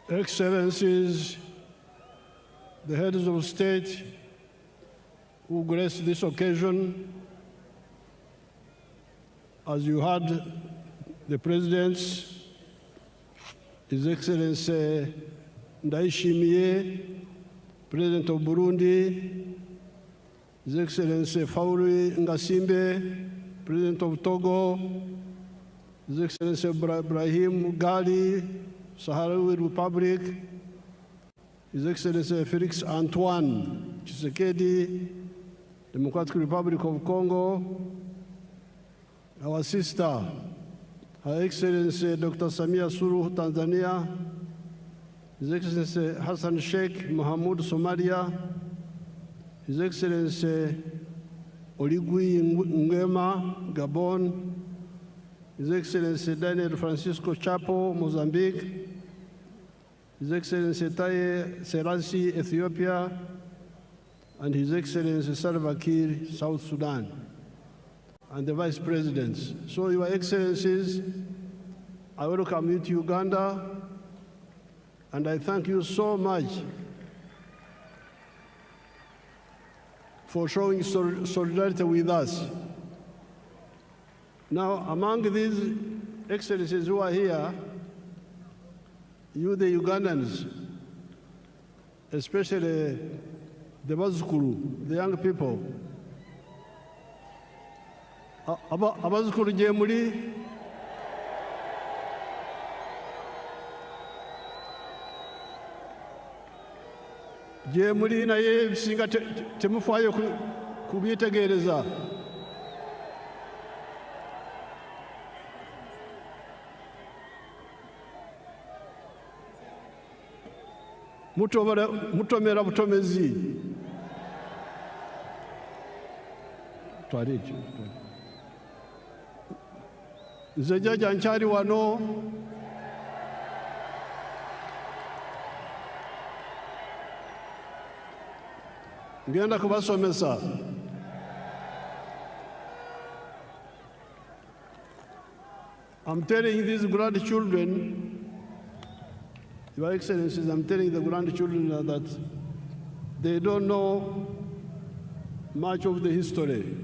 Excellencies, the heads of state who grace this occasion, as you heard the presidents, His Excellency Ndayishimiye, President of Burundi, His Excellency Fauri Ngasimbe, President of Togo, His Excellency Ibrahim Gali, Sahrawi Republic, His Excellency Felix Antoine Tshisekedi, Democratic Republic of Congo, our sister, Her Excellency Dr. Samia Suluhu, Tanzania, His Excellency Hassan Sheikh Mohamud, Somalia, His Excellency Oligui Nguema, Gabon, His Excellency Daniel Francisco Chapo, Mozambique, His Excellency Taye Selassie, Ethiopia, and His Excellency Salva Kiir, South Sudan, and the Vice Presidents. So, Your Excellencies, I welcome you to Uganda, and I thank you so much for showing solidarity with us. Now, among these excellencies who are here, you, the Ugandans, especially the Bazukuru, the young people, Abazukuru Jemuli, Jemuli na ye singa temufayo kubitegereza. Mutomera butomezi. Twariki. Nze jaja nkyali wano. Ngenda kubasomesa. I'm telling these grandchildren, Your Excellencies, I'm telling the grandchildren that they don't know much of the history.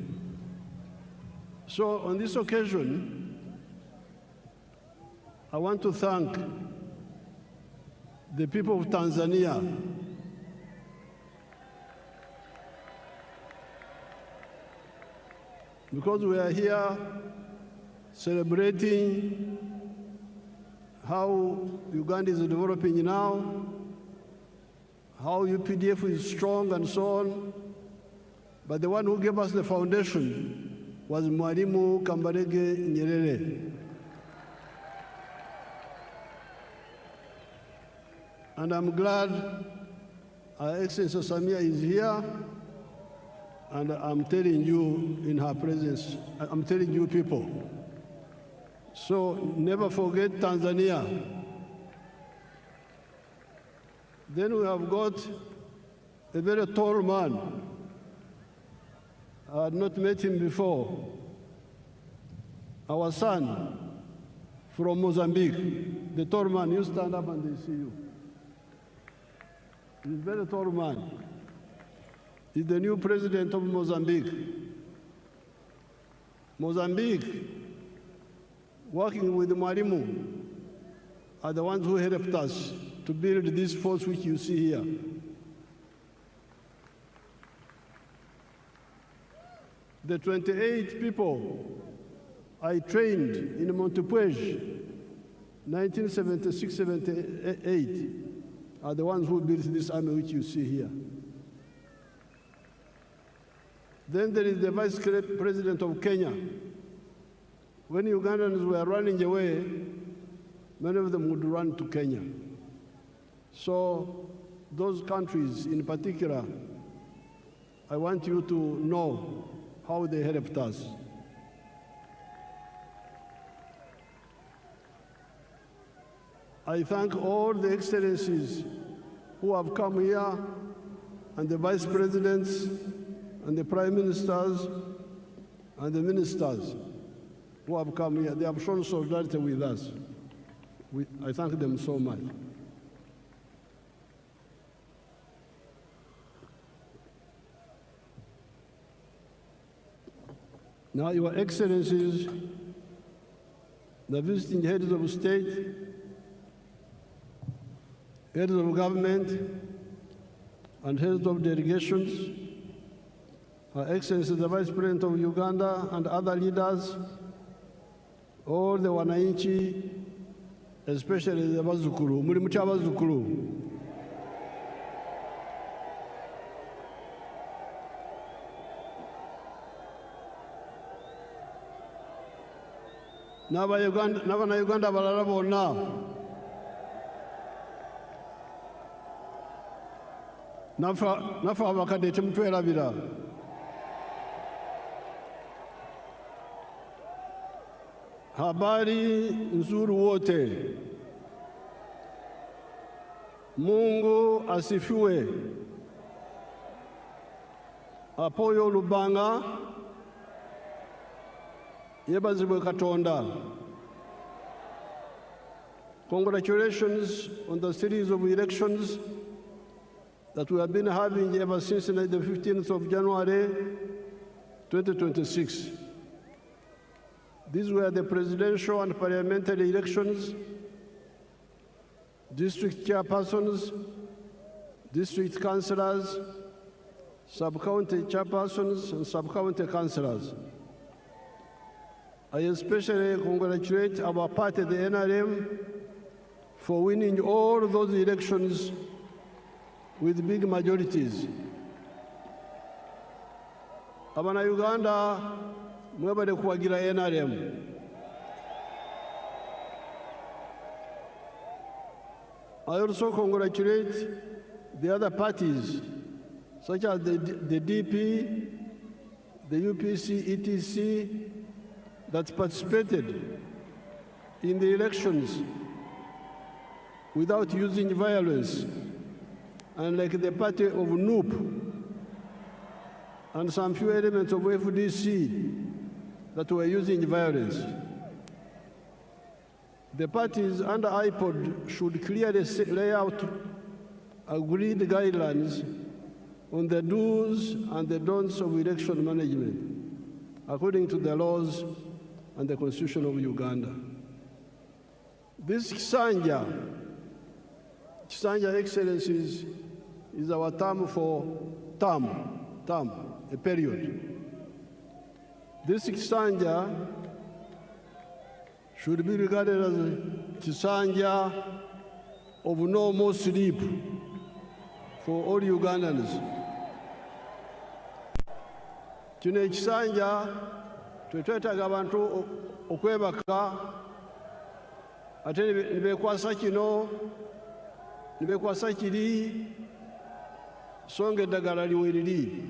So on this occasion, I want to thank the people of Tanzania because we are here celebrating how Uganda is developing now, how UPDF is strong and so on. But the one who gave us the foundation was Mwalimu Kambarage Nyerere. And I'm glad Her Excellency Samia is here, and I'm telling you in her presence, I'm telling you people. So never forget Tanzania. Then we have got a very tall man. I had not met him before. Our son from Mozambique, the tall man, you stand up and they see you. He's a very tall man. He's the new president of Mozambique. Mozambique, working with Mwalimu, are the ones who helped us to build this force which you see here. The 28 people I trained in Montepuez, 1976-78, are the ones who built this army which you see here. Then there is the Vice President of Kenya. When Ugandans were running away, many of them would run to Kenya. So those countries in particular, I want you to know how they helped us. I thank all the excellencies who have come here, and the vice presidents, and the prime ministers, and the ministers who have come here. They have shown solidarity with us. I thank them so much. Now, Your Excellencies, the visiting heads of state, heads of government, and heads of delegations, Her Excellency the Vice President of Uganda and other leaders, all the wananchi, especially the Bazukuru, muri mucha Bazukuru. N'Abanyayuganda balala bonna naffe abakadde temutwerabira. Habari nzuri wote. Mungu asifiwe. Apoyo Lubanga yebazibwe Katonda. Congratulations on the series of elections that we have been having ever since the 15th of January 2026. These were the presidential and parliamentary elections, district chairpersons, district councillors, sub-county chairpersons, and sub-county councillors. I especially congratulate our party, the NRM, for winning all those elections with big majorities. Abana-Uganda, mwebale kuwagira NRM. I also congratulate the other parties, such as the DP, the UPC, ETC, that participated in the elections without using violence, unlike the party of NUP and some few elements of FDC that were using violence. The parties under IPOD should clearly lay out agreed guidelines on the do's and the don'ts of election management, according to the laws and the Constitution of Uganda. This Kisanja, Excellencies, is our term for a period. This Kisanja should be regarded as a Kisanja of no more sleep for all Ugandans. Kino ekisanja twetwetaaga abantu okwebaka ate nibekwasa kino nibekwasa kiri songa eddagala liwe liri.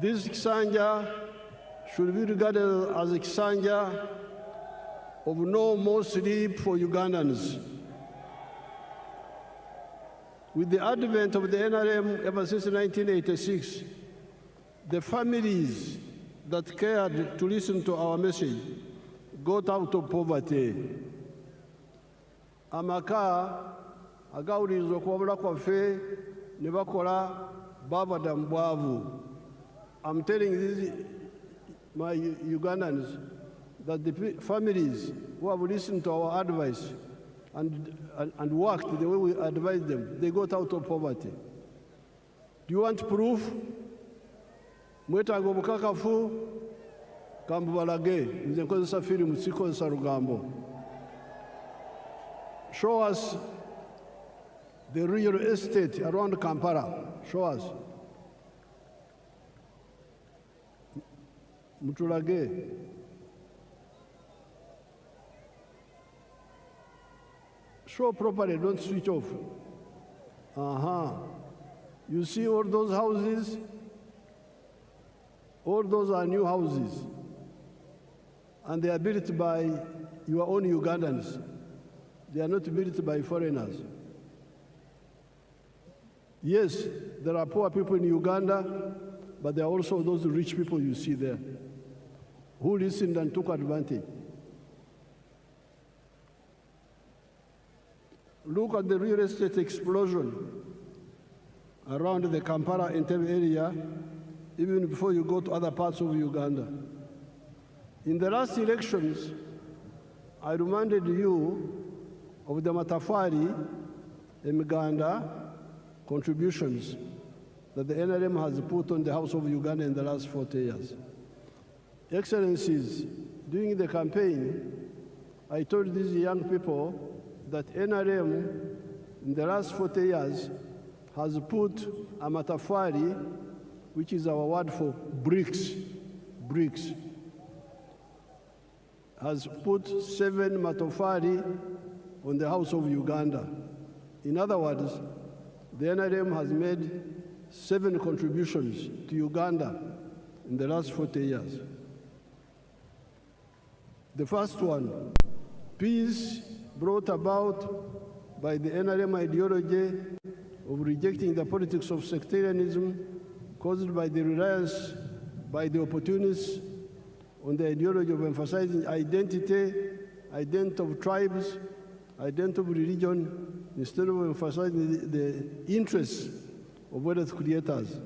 This Kisanja should be regarded as a Kisanja of no more sleep for Ugandans. With the advent of the NRM ever since 1986, the families that cared to listen to our message got out of poverty. Amaka agawuliriza okwabula kwaffe ne bakola bavada mu bwavu. I'm telling these, my Ugandans, that the families who have listened to our advice and worked the way we advised them, they got out of poverty. Do you want proof? Mwetaaga obukakafu kambubalage, nze nkozesa firimu sikozesa lugambo. Show us the real estate around Kampala. Show us. Mutulage. Show properly, don't switch off. You see all those houses? All those are new houses. And they are built by your own Ugandans. They are not built by foreigners. Yes, there are poor people in Uganda, but there are also those rich people you see there who listened and took advantage. Look at the real estate explosion. around the Kampala-Entebbe area, even before you go to other parts of Uganda. In the last elections, I reminded you of the Matafari Emiganda contributions that the NRM has put on the House of Uganda in the last 40 years. Excellencies, during the campaign, I told these young people that NRM in the last 40 years has put a matafari, which is our word for bricks, has put 7 matafari on the House of Uganda. In other words, the NRM has made 7 contributions to Uganda in the last 40 years. The first one, peace brought about by the NRM ideology of rejecting the politics of sectarianism caused by the reliance by the opportunists on the ideology of emphasizing identity of tribes, identity of religion, instead of emphasizing the interests of wealth creators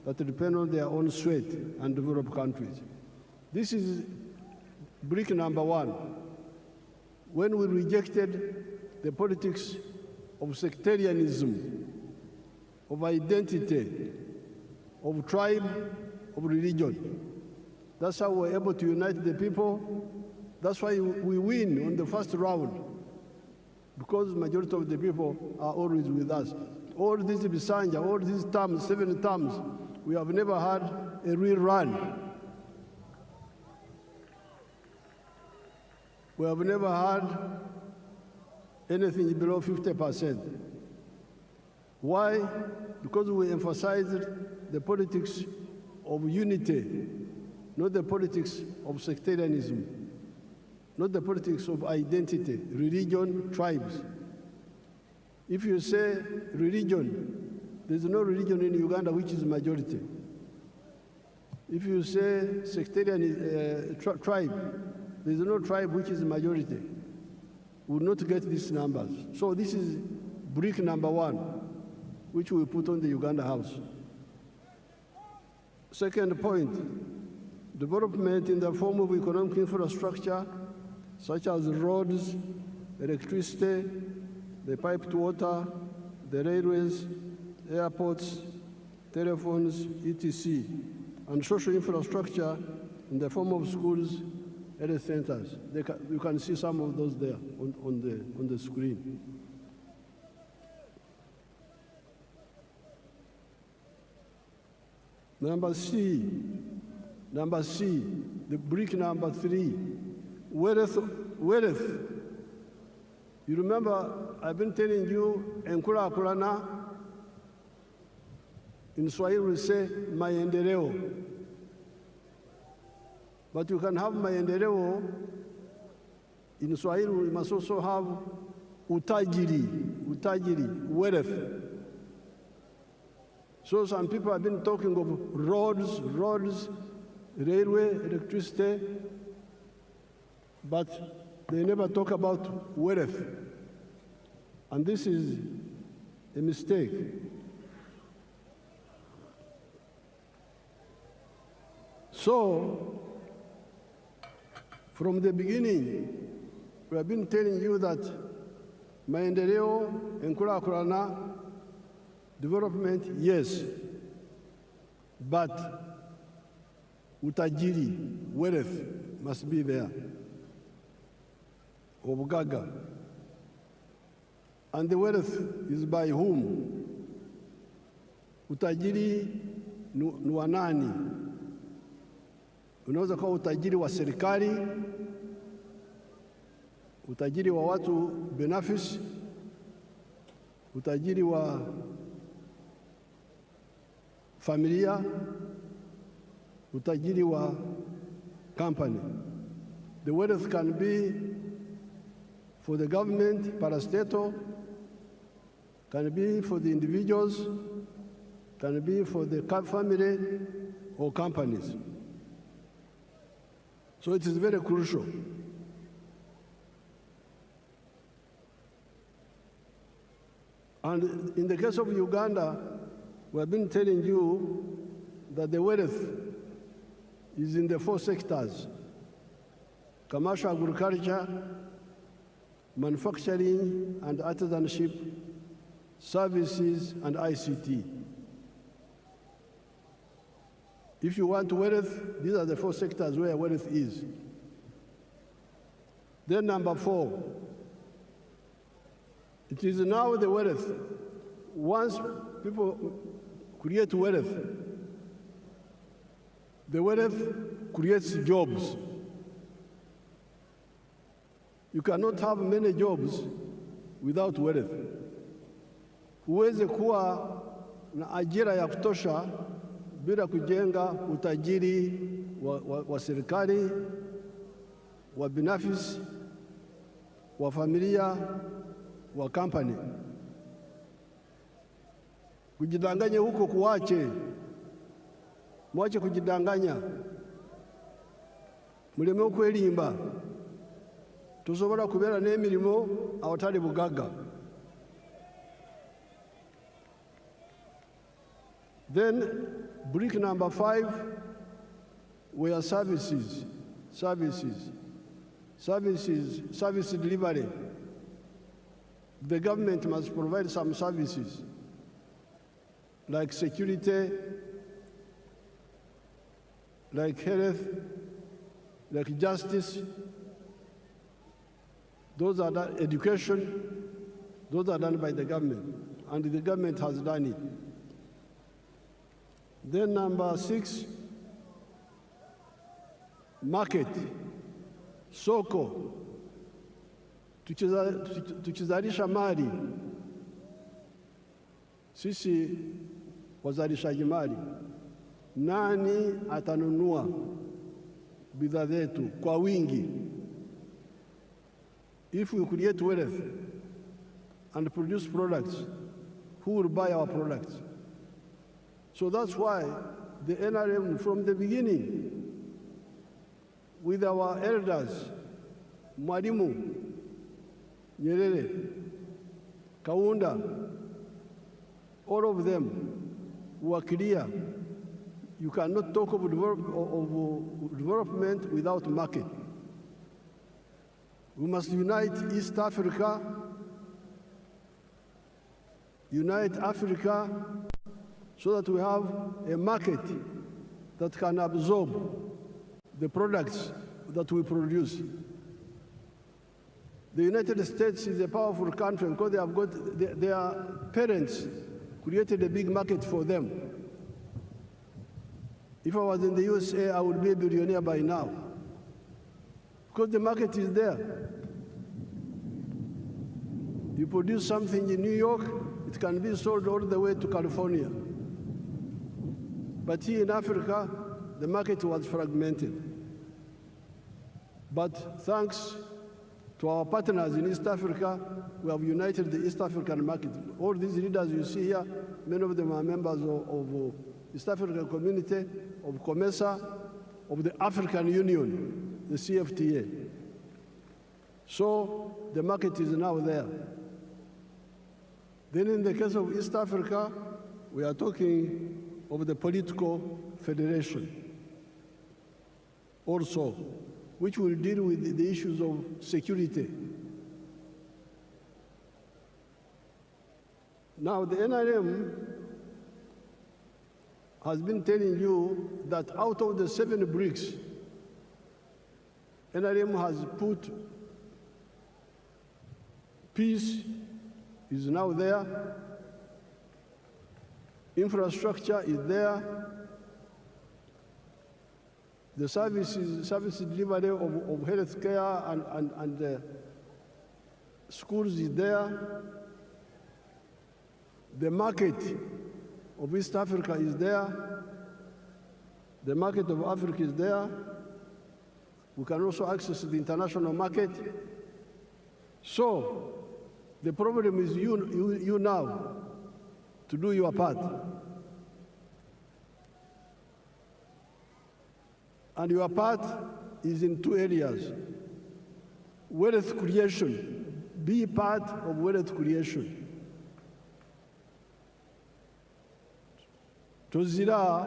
that depend on their own sweat and developed countries. This is brick number 1. When we rejected the politics of sectarianism, of identity, of tribe, of religion. That's how we're able to unite the people. That's why we win on the first round, because the majority of the people are always with us. All these Bisanja, all these terms, 7 terms, we have never had a real run. We have never had anything below 50%. Why? Because we emphasized the politics of unity, not the politics of sectarianism, not the politics of identity, religion, tribes. If you say religion, there's no religion in Uganda which is majority. If you say sectarian tribe, there's no tribe which is majority. We will not get these numbers. So this is brick number 1, which we put on the Uganda House. Second point, development in the form of economic infrastructure, such as roads, electricity, the piped water, the railways, airports, telephones, etc., and social infrastructure in the form of schools, health centers. You can see some of those there on the screen. Number C, the brick number 3, wealth. You remember, I've been telling you, Enkula Kulana, in Swahili we say, maendeleo. But you can have maendeleo, in Swahili we must also have utajiri, wealth. So some people have been talking of roads, railway, electricity, but they never talk about wealth. And this is a mistake. So, from the beginning, we have been telling you that maendeleo, enkulakulana, development, yes, but utajiri, wealth, must be there. Obugaga. And the wealth is by whom? Utajiri ni wa nani? Unaweza kuwa utajiri wa serikali, utajiri wa watu binafsi, utajiri wa familia, utajiri wa company. The wealth can be for the government, parastatal, can be for the individuals, can be for the family or companies. So it is very crucial. And in the case of Uganda, We have been telling you that the wealth is in the 4 sectors: commercial agriculture, manufacturing and artisanship, services, and ICT. If you want wealth, these are the 4 sectors where wealth is. Then number 4, it is now the wealth. Once people create wealth, the wealth creates jobs. You cannot have many jobs without wealth. Huwezi kuwa na ajira ya kutosha bila kujenga utajiri wa serikali, wa binafsi, wa familia, wa company. Kujidanganya huko kuache. Mwache kujidanganya. Muleme okwelimba. Tusobola kubeera n'emirimo awatali bugagga. Then, brick number 5 were services. Service delivery. The government must provide some services like security, like health, like justice. Those are done, education, those are done by the government, and the government has done it. Then number 6, market, soko, tukizalisha mali, sisi wazalishaji mali, nani atanunua bidhaa zetu kwa wingi? If we create wealth and produce products, who will buy our products? So that's why the NRM, from the beginning, with our elders, Mwalimu, Nyerere, Kaunda, all of them were clear. You cannot talk of development without market. We must unite East Africa, unite Africa, so that we have a market that can absorb the products that we produce. The United States is a powerful country because they have got their parents created a big market for them. If I was in the USA, I would be a billionaire by now, because the market is there. You produce something in New York, it can be sold all the way to California. But here in Africa, the market was fragmented. But thanks to our partners in East Africa, we have united the East African market. All these leaders you see here, many of them are members of East African Community, of COMESA, of the African Union, the CFTA. So the market is now there. Then in the case of East Africa, we are talking of the political federation also, which will deal with the issues of security. Now, the NRM has been telling you that out of the 7 bricks, NRM has put peace is now there, infrastructure is there, the service delivery of health care and schools is there, the market of East Africa is there, the market of Africa is there, we can also access the international market. So the problem is you now to do your part. And your part is in 2 areas. Wealth creation. Be part of wealth creation. tuzira